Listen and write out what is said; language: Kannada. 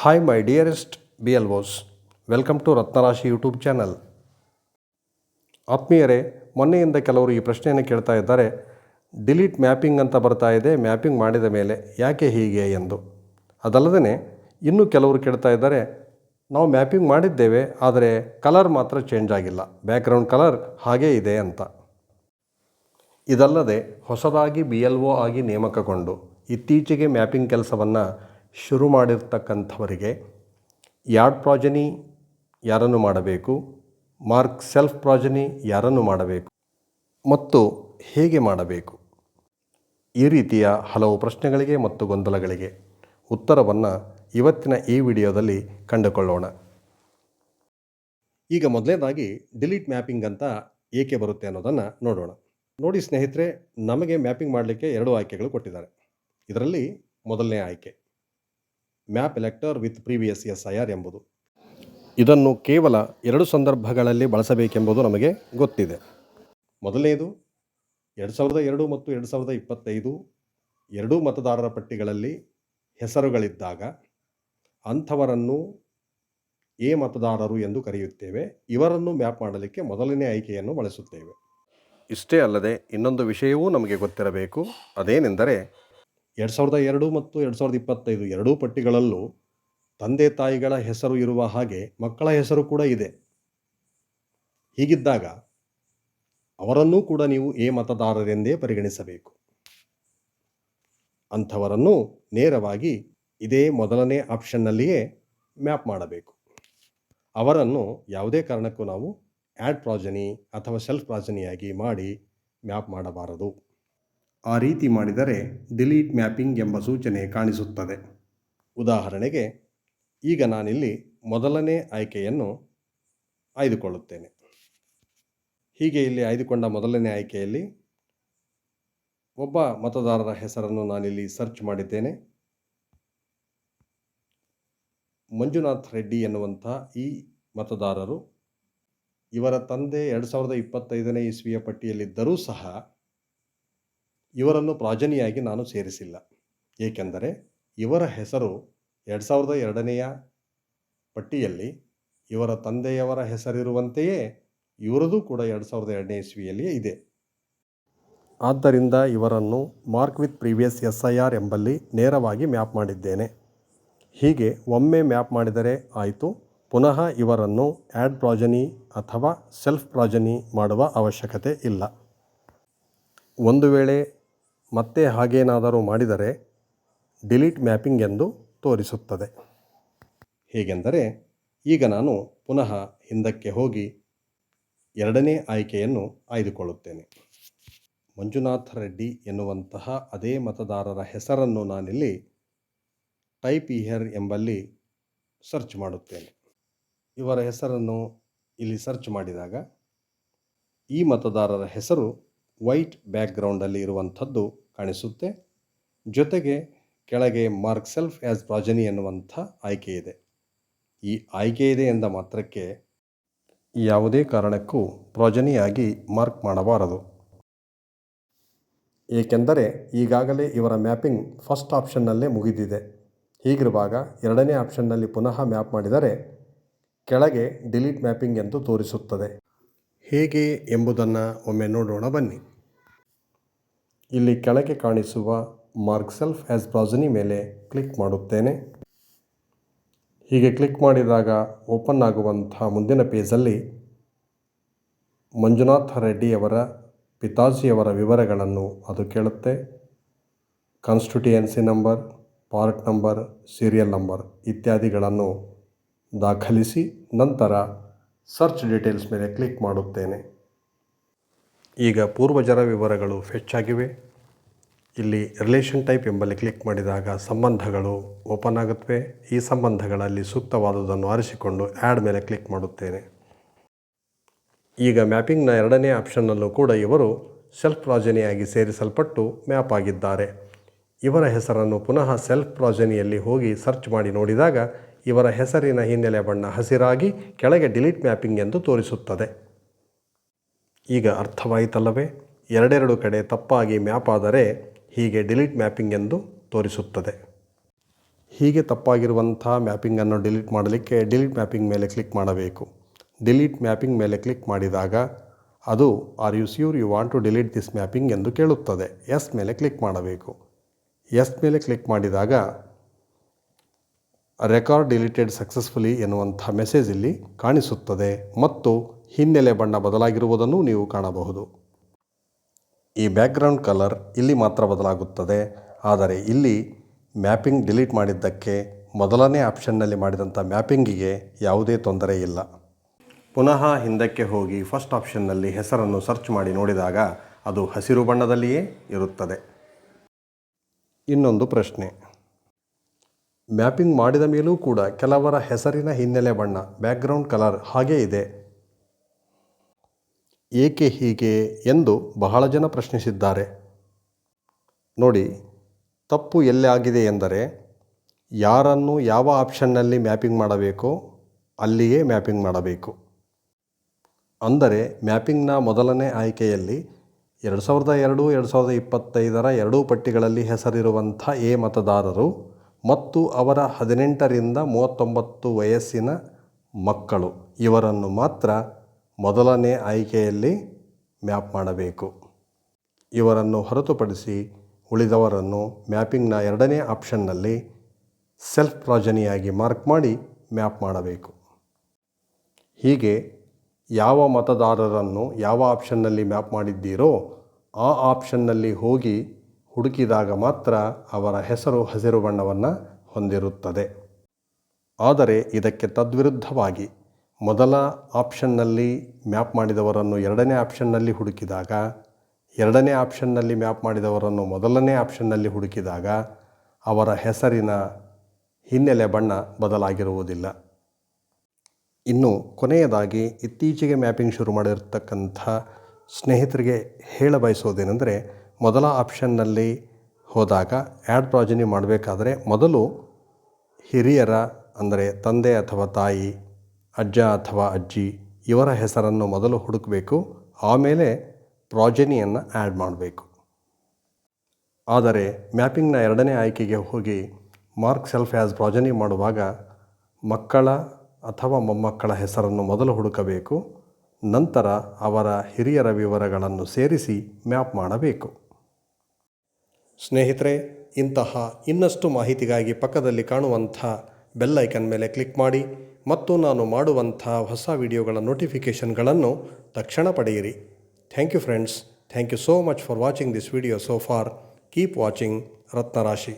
Hi, my dearest BLOs. Welcome to Ratnarashi YouTube channel. ಆತ್ಮೀಯರೇ, ಮೊನ್ನೆಯಿಂದ ಕೆಲವರು ಈ ಪ್ರಶ್ನೆಯನ್ನು ಕೇಳ್ತಾ ಇದ್ದಾರೆ. ಡಿಲೀಟ್ ಮ್ಯಾಪಿಂಗ್ ಅಂತ ಬರ್ತಾ ಇದೆ, ಮ್ಯಾಪಿಂಗ್ ಮಾಡಿದ ಮೇಲೆ ಯಾಕೆ ಹೀಗೆ ಎಂದು. ಅದಲ್ಲದೆ ಇನ್ನೂ ಕೆಲವರು ಕೇಳ್ತಾ ಇದ್ದಾರೆ, ನಾವು ಮ್ಯಾಪಿಂಗ್ ಮಾಡಿದ್ದೇವೆ ಆದರೆ ಕಲರ್ ಮಾತ್ರ ಚೇಂಜ್ ಆಗಿಲ್ಲ, ಬ್ಯಾಕ್ಗ್ರೌಂಡ್ ಕಲರ್ ಹಾಗೇ ಇದೆ ಅಂತ. ಇದಲ್ಲದೆ ಹೊಸದಾಗಿ BLO ಆಗಿ ನೇಮಕಗೊಂಡು ಇತ್ತೀಚೆಗೆ ಮ್ಯಾಪಿಂಗ್ ಕೆಲಸವನ್ನು ಶುರು ಮಾಡಿರ್ತಕ್ಕಂಥವರಿಗೆ ಯಾಡ್ ಪ್ರಾಜನಿ ಯಾರನ್ನು ಮಾಡಬೇಕು, ಮಾರ್ಕ್ ಸೆಲ್ಫ್ ಪ್ರಾಜನಿ ಯಾರನ್ನು ಮಾಡಬೇಕು ಮತ್ತು ಹೇಗೆ ಮಾಡಬೇಕು, ಈ ರೀತಿಯ ಹಲವು ಪ್ರಶ್ನೆಗಳಿಗೆ ಮತ್ತು ಗೊಂದಲಗಳಿಗೆ ಉತ್ತರವನ್ನು ಇವತ್ತಿನ ಈ ವಿಡಿಯೋದಲ್ಲಿ ಕಂಡುಕೊಳ್ಳೋಣ. ಈಗ ಮೊದಲನೇದಾಗಿ ಡಿಲೀಟ್ ಮ್ಯಾಪಿಂಗ್ ಅಂತ ಏಕೆ ಬರುತ್ತೆ ಅನ್ನೋದನ್ನು ನೋಡೋಣ. ನೋಡಿ ಸ್ನೇಹಿತರೆ, ನಮಗೆ ಮ್ಯಾಪಿಂಗ್ ಮಾಡಲಿಕ್ಕೆ 2 ಆಯ್ಕೆಗಳು ಕೊಟ್ಟಿದ್ದಾರೆ. ಇದರಲ್ಲಿ ಮೊದಲನೇ ಆಯ್ಕೆ map elector with previous SIR ಎಂಬುದು. ಇದನ್ನು ಕೇವಲ 2 ಸಂದರ್ಭಗಳಲ್ಲಿ ಬಳಸಬೇಕೆಂಬುದು ನಮಗೆ ಗೊತ್ತಿದೆ. ಮೊದಲನೇದು 2002 ಮತ್ತು 2025 ಎರಡೂ ಮತದಾರರ ಪಟ್ಟಿಗಳಲ್ಲಿ ಹೆಸರುಗಳಿದ್ದಾಗ ಅಂಥವರನ್ನು ಎ ಮತದಾರರು ಎಂದು ಕರೆಯುತ್ತೇವೆ. ಇವರನ್ನು ಮ್ಯಾಪ್ ಮಾಡಲಿಕ್ಕೆ ಮೊದಲನೇ ಆಯ್ಕೆಯನ್ನು ಬಳಸುತ್ತೇವೆ. ಇಷ್ಟೇ ಅಲ್ಲದೆ ಇನ್ನೊಂದು ವಿಷಯವೂ ನಮಗೆ ಗೊತ್ತಿರಬೇಕು. ಅದೇನೆಂದರೆ 2002 ಮತ್ತು 2025 ಎರಡೂ ಪಟ್ಟಿಗಳಲ್ಲೂ ತಂದೆ ತಾಯಿಗಳ ಹೆಸರು ಇರುವ ಹಾಗೆ ಮಕ್ಕಳ ಹೆಸರು ಕೂಡ ಇದೆ. ಹೀಗಿದ್ದಾಗ ಅವರನ್ನೂ ಕೂಡ ನೀವು ಎ ಮತದಾರರೆಂದೇ ಪರಿಗಣಿಸಬೇಕು. ಅಂಥವರನ್ನು ನೇರವಾಗಿ ಇದೇ ಮೊದಲನೇ ಆಪ್ಷನ್ನಲ್ಲಿಯೇ ಮ್ಯಾಪ್ ಮಾಡಬೇಕು. ಅವರನ್ನು ಯಾವುದೇ ಕಾರಣಕ್ಕೂ ನಾವು ಆ್ಯಡ್ ಪ್ರಾಜನಿ ಅಥವಾ ಸೆಲ್ಫ್ ಪ್ರಾಜನಿಯಾಗಿ ಮಾಡಿ ಮ್ಯಾಪ್ ಮಾಡಬಾರದು. ಆ ರೀತಿ ಮಾಡಿದರೆ ಡಿಲೀಟ್ ಮ್ಯಾಪಿಂಗ್ ಎಂಬ ಸೂಚನೆ ಕಾಣಿಸುತ್ತದೆ. ಉದಾಹರಣೆಗೆ ಈಗ ನಾನಿಲ್ಲಿ ಮೊದಲನೇ ಆಯ್ಕೆಯನ್ನು ಆಯ್ದುಕೊಳ್ಳುತ್ತೇನೆ. ಹೀಗೆ ಇಲ್ಲಿ ಆಯ್ದುಕೊಂಡ ಮೊದಲನೇ ಆಯ್ಕೆಯಲ್ಲಿ ಒಬ್ಬ ಮತದಾರರ ಹೆಸರನ್ನು ನಾನಿಲ್ಲಿ ಸರ್ಚ್ ಮಾಡಿದ್ದೇನೆ. ಮಂಜುನಾಥ್ ರೆಡ್ಡಿ ಎನ್ನುವಂಥ ಈ ಮತದಾರರು, ಇವರ ತಂದೆ 2025ನೇ ಇಸ್ವಿಯ ಪಟ್ಟಿಯಲ್ಲಿದ್ದರೂ ಸಹ ಇವರನ್ನು ಪ್ರಾಜನಿಯಾಗಿ ನಾನು ಸೇರಿಸಿಲ್ಲ. ಏಕೆಂದರೆ ಇವರ ಹೆಸರು 2002ನೆಯ ಪಟ್ಟಿಯಲ್ಲಿ ಇವರ ತಂದೆಯವರ ಹೆಸರಿರುವಂತೆಯೇ ಇವರದು ಕೂಡ 2002ನೇ ಇಸ್ವಿಯಲ್ಲಿಯೇ ಇದೆ. ಆದ್ದರಿಂದ ಇವರನ್ನು ಮಾರ್ಕ್ ವಿತ್ ಪ್ರೀವಿಯಸ್ SIR ಎಂಬಲ್ಲಿ ನೇರವಾಗಿ ಮ್ಯಾಪ್ ಮಾಡಿದ್ದೇನೆ. ಹೀಗೆ ಒಮ್ಮೆ ಮ್ಯಾಪ್ ಮಾಡಿದರೆ ಆಯಿತು. ಪುನಃ ಇವರನ್ನು ಆ್ಯಡ್ ಪ್ರಾಜನಿ ಅಥವಾ ಸೆಲ್ಫ್ ಪ್ರಾಜನಿ ಮಾಡುವ ಅವಶ್ಯಕತೆ ಇಲ್ಲ. ಒಂದು ವೇಳೆ ಮತ್ತೆ ಹಾಗೇನಾದರೂ ಮಾಡಿದರೆ ಡಿಲೀಟ್ ಮ್ಯಾಪಿಂಗ್ ಎಂದು ತೋರಿಸುತ್ತದೆ. ಹೇಗೆಂದರೆ ಈಗ ನಾನು ಪುನಃ ಹಿಂದಕ್ಕೆ ಹೋಗಿ 2ನೇ ಆಯ್ಕೆಯನ್ನು ಆಯ್ದುಕೊಳ್ಳುತ್ತೇನೆ. ಮಂಜುನಾಥ್ ರೆಡ್ಡಿ ಎನ್ನುವಂತಹ ಅದೇ ಮತದಾರರ ಹೆಸರನ್ನು ನಾನಿಲ್ಲಿ ಟೈಪ್ ಹಿಯರ್ ಎಂಬಲ್ಲಿ ಸರ್ಚ್ ಮಾಡುತ್ತೇನೆ. ಇವರ ಹೆಸರನ್ನು ಇಲ್ಲಿ ಸರ್ಚ್ ಮಾಡಿದಾಗ ಈ ಮತದಾರರ ಹೆಸರು ವೈಟ್ ಬ್ಯಾಕ್ಗ್ರೌಂಡಲ್ಲಿ ಇರುವಂಥದ್ದು ಕಾಣಿಸುತ್ತೆ. ಜೊತೆಗೆ ಕೆಳಗೆ ಮಾರ್ಕ್ ಸೆಲ್ಫ್ ಆ್ಯಸ್ ಪ್ರಾಜನಿ ಎನ್ನುವಂಥ ಆಯ್ಕೆ ಇದೆ. ಈ ಆಯ್ಕೆ ಇದೆ ಎಂದ ಮಾತ್ರಕ್ಕೆ ಯಾವುದೇ ಕಾರಣಕ್ಕೂ ಪ್ರಾಜನಿಯಾಗಿ ಮಾರ್ಕ್ ಮಾಡಬಾರದು. ಏಕೆಂದರೆ ಈಗಾಗಲೇ ಇವರ ಮ್ಯಾಪಿಂಗ್ ಫಸ್ಟ್ ಆಪ್ಷನ್ನಲ್ಲೇ ಮುಗಿದಿದೆ. ಹೀಗಿರುವಾಗ 2ನೇ ಆಪ್ಷನ್ನಲ್ಲಿ ಪುನಃ ಮ್ಯಾಪ್ ಮಾಡಿದರೆ ಕೆಳಗೆ ಡಿಲೀಟ್ ಮ್ಯಾಪಿಂಗ್ ಎಂದು ತೋರಿಸುತ್ತದೆ. ಹೇಗೆ ಎಂಬುದನ್ನು ಒಮ್ಮೆ ನೋಡೋಣ ಬನ್ನಿ. ಇಲ್ಲಿ ಕೆಳಗೆ ಕಾಣಿಸುವ ಮಾರ್ಕ್ ಸೆಲ್ಫ್ ಆ್ಯಸ್ ಪ್ರಾಜನಿ ಮೇಲೆ ಕ್ಲಿಕ್ ಮಾಡುತ್ತೇನೆ. ಹೀಗೆ ಕ್ಲಿಕ್ ಮಾಡಿದಾಗ ಓಪನ್ ಆಗುವಂಥ ಮುಂದಿನ ಪೇಜಲ್ಲಿ ಮಂಜುನಾಥ್ ರೆಡ್ಡಿಯವರ ಪಿತಾಜಿಯವರ ವಿವರಗಳನ್ನು ಅದು ಕೇಳುತ್ತೆ. Constituency number, part number, serial number ಇತ್ಯಾದಿಗಳನ್ನು ದಾಖಲಿಸಿ ನಂತರ ಸರ್ಚ್ ಡೀಟೇಲ್ಸ್ ಮೇಲೆ ಕ್ಲಿಕ್ ಮಾಡುತ್ತೇನೆ. ಈಗ ಪೂರ್ವಜರ ವಿವರಗಳು ಫೆಚ್ ಆಗಿವೆ. ಇಲ್ಲಿ ರಿಲೇಷನ್ ಟೈಪ್ ಎಂಬಲ್ಲಿ ಕ್ಲಿಕ್ ಮಾಡಿದಾಗ ಸಂಬಂಧಗಳು ಓಪನ್ ಆಗುತ್ತವೆ. ಈ ಸಂಬಂಧಗಳಲ್ಲಿ ಸೂಕ್ತವಾದುದನ್ನು ಆರಿಸಿಕೊಂಡು ಆ್ಯಡ್ ಮೇಲೆ ಕ್ಲಿಕ್ ಮಾಡುತ್ತೇನೆ. ಈಗ ಮ್ಯಾಪಿಂಗ್ನ 2ನೇ ಆಪ್ಷನ್ನಲ್ಲೂ ಕೂಡ ಇವರು ಸೆಲ್ಫ್ ಪ್ರಾಜನಿಯಾಗಿ ಸೇರಿಸಲ್ಪಟ್ಟು ಮ್ಯಾಪ್ ಆಗಿದ್ದಾರೆ. ಇವರ ಹೆಸರನ್ನು ಪುನಃ ಸೆಲ್ಫ್ ಪ್ರಾಜನಿಯಲ್ಲಿ ಹೋಗಿ ಸರ್ಚ್ ಮಾಡಿ ನೋಡಿದಾಗ ಇವರ ಹೆಸರಿನ ಹಿನ್ನೆಲೆ ಬಣ್ಣ ಹಸಿರಾಗಿ ಕೆಳಗೆ ಡಿಲೀಟ್ ಮ್ಯಾಪಿಂಗ್ ಎಂದು ತೋರಿಸುತ್ತದೆ. ಈಗ ಅರ್ಥವಾಯಿತಲ್ಲವೇ? 2 ಕಡೆ ತಪ್ಪಾಗಿ ಮ್ಯಾಪ್ ಆದರೆ ಹೀಗೆ ಡಿಲೀಟ್ ಮ್ಯಾಪಿಂಗ್ ಎಂದು ತೋರಿಸುತ್ತದೆ. ಹೀಗೆ ತಪ್ಪಾಗಿರುವಂಥ ಮ್ಯಾಪಿಂಗನ್ನು ಡಿಲೀಟ್ ಮಾಡಲಿಕ್ಕೆ ಡಿಲೀಟ್ ಮ್ಯಾಪಿಂಗ್ ಮೇಲೆ ಕ್ಲಿಕ್ ಮಾಡಬೇಕು. ಡಿಲೀಟ್ ಮ್ಯಾಪಿಂಗ್ ಮೇಲೆ ಕ್ಲಿಕ್ ಮಾಡಿದಾಗ ಅದು are you sure you want to delete this mapping ಎಂದು ಕೇಳುತ್ತದೆ. ಎಸ್ ಮೇಲೆ ಕ್ಲಿಕ್ ಮಾಡಬೇಕು. ಎಸ್ ಮೇಲೆ ಕ್ಲಿಕ್ ಮಾಡಿದಾಗ ರೆಕಾರ್ಡ್ ಡಿಲೀಟೆಡ್ ಸಕ್ಸಸ್ಫುಲಿ ಎನ್ನುವಂಥ ಮೆಸೇಜ್ ಇಲ್ಲಿ ಕಾಣಿಸುತ್ತದೆ ಮತ್ತು ಹಿನ್ನೆಲೆ ಬಣ್ಣ ಬದಲಾಗಿರುವುದನ್ನು ನೀವು ಕಾಣಬಹುದು. ಈ ಬ್ಯಾಕ್ಗ್ರೌಂಡ್ ಕಲರ್ ಇಲ್ಲಿ ಮಾತ್ರ ಬದಲಾಗುತ್ತದೆ. ಆದರೆ ಇಲ್ಲಿ ಮ್ಯಾಪಿಂಗ್ ಡಿಲೀಟ್ ಮಾಡಿದ್ದಕ್ಕೆ ಮೊದಲನೇ ಆಪ್ಷನ್ನಲ್ಲಿ ಮಾಡಿದಂಥ ಮ್ಯಾಪಿಂಗಿಗೆ ಯಾವುದೇ ತೊಂದರೆ ಇಲ್ಲ. ಪುನಃ ಹಿಂದಕ್ಕೆ ಹೋಗಿ ಫಸ್ಟ್ ಆಪ್ಷನ್ನಲ್ಲಿ ಹೆಸರನ್ನು ಸರ್ಚ್ ಮಾಡಿ ನೋಡಿದಾಗ ಅದು ಹಸಿರು ಬಣ್ಣದಲ್ಲಿಯೇ ಇರುತ್ತದೆ. ಇನ್ನೊಂದು ಪ್ರಶ್ನೆ, ಮ್ಯಾಪಿಂಗ್ ಮಾಡಿದ ಮೇಲೂ ಕೂಡ ಕೆಲವರ ಹೆಸರಿನ ಹಿನ್ನೆಲೆ ಬಣ್ಣ ಬ್ಯಾಕ್ಗ್ರೌಂಡ್ ಕಲರ್ ಹಾಗೇ ಇದೆ, ಏಕೆ ಹೀಗೆ ಎಂದು ಬಹಳ ಜನ ಪ್ರಶ್ನಿಸಿದ್ದಾರೆ. ನೋಡಿ, ತಪ್ಪು ಎಲ್ಲಿ ಆಗಿದೆ ಎಂದರೆ ಯಾರನ್ನು ಯಾವ ಆಪ್ಷನ್ನಲ್ಲಿ ಮ್ಯಾಪಿಂಗ್ ಮಾಡಬೇಕೋ ಅಲ್ಲಿಯೇ ಮ್ಯಾಪಿಂಗ್ ಮಾಡಬೇಕು. ಅಂದರೆ ಮ್ಯಾಪಿಂಗ್ನ ಮೊದಲನೇ ಆಯ್ಕೆಯಲ್ಲಿ 2002-2025 ಎರಡೂ ಪಟ್ಟಿಗಳಲ್ಲಿ ಹೆಸರಿರುವಂಥ ಎ ಮತದಾರರು ಮತ್ತು ಅವರ 18ರಿಂದ 39 ವಯಸ್ಸಿನ ಮಕ್ಕಳು ಇವರನ್ನು ಮಾತ್ರ ಮೊದಲನೇ ಆಯ್ಕೆಯಲ್ಲಿ ಮ್ಯಾಪ್ ಮಾಡಬೇಕು. ಇವರನ್ನು ಹೊರತುಪಡಿಸಿ ಉಳಿದವರನ್ನು ಮ್ಯಾಪಿಂಗ್ನ ಎರಡನೇ ಆಪ್ಷನ್ನಲ್ಲಿ ಸೆಲ್ಫ್ ಪ್ರಾಜನಿಯಾಗಿ ಮಾರ್ಕ್ ಮಾಡಿ ಮ್ಯಾಪ್ ಮಾಡಬೇಕು. ಹೀಗೆ ಯಾವ ಮತದಾರರನ್ನು ಯಾವ ಆಪ್ಷನ್ನಲ್ಲಿ ಮ್ಯಾಪ್ ಮಾಡಿದ್ದೀರೋ ಆ ಆಪ್ಷನ್ನಲ್ಲಿ ಹೋಗಿ ಹುಡುಕಿದಾಗ ಮಾತ್ರ ಅವರ ಹೆಸರು ಹಸಿರು ಬಣ್ಣವನ್ನು ಹೊಂದಿರುತ್ತದೆ. ಆದರೆ ಇದಕ್ಕೆ ತದ್ವಿರುದ್ಧವಾಗಿ ಮೊದಲ ಆಪ್ಷನ್ನಲ್ಲಿ ಮ್ಯಾಪ್ ಮಾಡಿದವರನ್ನು ಎರಡನೇ ಆಪ್ಷನ್ನಲ್ಲಿ ಹುಡುಕಿದಾಗ, ಎರಡನೇ ಆಪ್ಷನ್ನಲ್ಲಿ ಮ್ಯಾಪ್ ಮಾಡಿದವರನ್ನು ಮೊದಲನೇ ಆಪ್ಷನ್ನಲ್ಲಿ ಹುಡುಕಿದಾಗ ಅವರ ಹೆಸರಿನ ಹಿನ್ನೆಲೆ ಬಣ್ಣ ಬದಲಾಗಿರುವುದಿಲ್ಲ. ಇನ್ನು ಕೊನೆಯದಾಗಿ ಇತ್ತೀಚೆಗೆ ಮ್ಯಾಪಿಂಗ್ ಶುರು ಮಾಡಿರ್ತಕ್ಕಂಥ ಸ್ನೇಹಿತರಿಗೆ ಹೇಳಬಯಸೋದೇನೆಂದರೆ, ಮೊದಲ ಆಪ್ಷನ್ನಲ್ಲಿ ಹೋದಾಗ ಆ್ಯಡ್ ಪ್ರಾಜನಿ ಮಾಡಬೇಕಾದ್ರೆ ಮೊದಲು ಹಿರಿಯರ ಅಂದರೆ ತಂದೆ ಅಥವಾ ತಾಯಿ, ಅಜ್ಜ ಅಥವಾ ಅಜ್ಜಿ ಇವರ ಹೆಸರನ್ನು ಮೊದಲು ಹುಡುಕಬೇಕು. ಆಮೇಲೆ ಪ್ರಾಜನಿಯನ್ನು ಆ್ಯಡ್ ಮಾಡಬೇಕು. ಆದರೆ ಮ್ಯಾಪಿಂಗ್ನ ಎರಡನೇ ಆಯ್ಕೆಗೆ ಹೋಗಿ ಮಾರ್ಕ್ ಸೆಲ್ಫ್ ಆ್ಯಸ್ ಪ್ರಾಜನಿ ಮಾಡುವಾಗ ಮಕ್ಕಳ ಅಥವಾ ಮೊಮ್ಮಕ್ಕಳ ಹೆಸರನ್ನು ಮೊದಲು ಹುಡುಕಬೇಕು. ನಂತರ ಅವರ ಹಿರಿಯರ ವಿವರಗಳನ್ನು ಸೇರಿಸಿ ಮ್ಯಾಪ್ ಮಾಡಬೇಕು. ಸ್ನೇಹಿತರೆ, ಇಂತಹ ಇನ್ನಷ್ಟು ಮಾಹಿತಿಗಾಗಿ ಪಕ್ಕದಲ್ಲಿ ಕಾಣುವಂಥ ಬೆಲ್ ಐಕನ್ ಮೇಲೆ ಕ್ಲಿಕ್ ಮಾಡಿ ಮತ್ತು ನಾನು ಮಾಡುವಂಥ ಹೊಸ ವಿಡಿಯೋಗಳ ನೋಟಿಫಿಕೇಷನ್ಗಳನ್ನು ತಕ್ಷಣ ಪಡೆಯಿರಿ. Thank you friends. Thank you so much for watching this video so far. Keep watching ರತ್ನರಾಶಿ.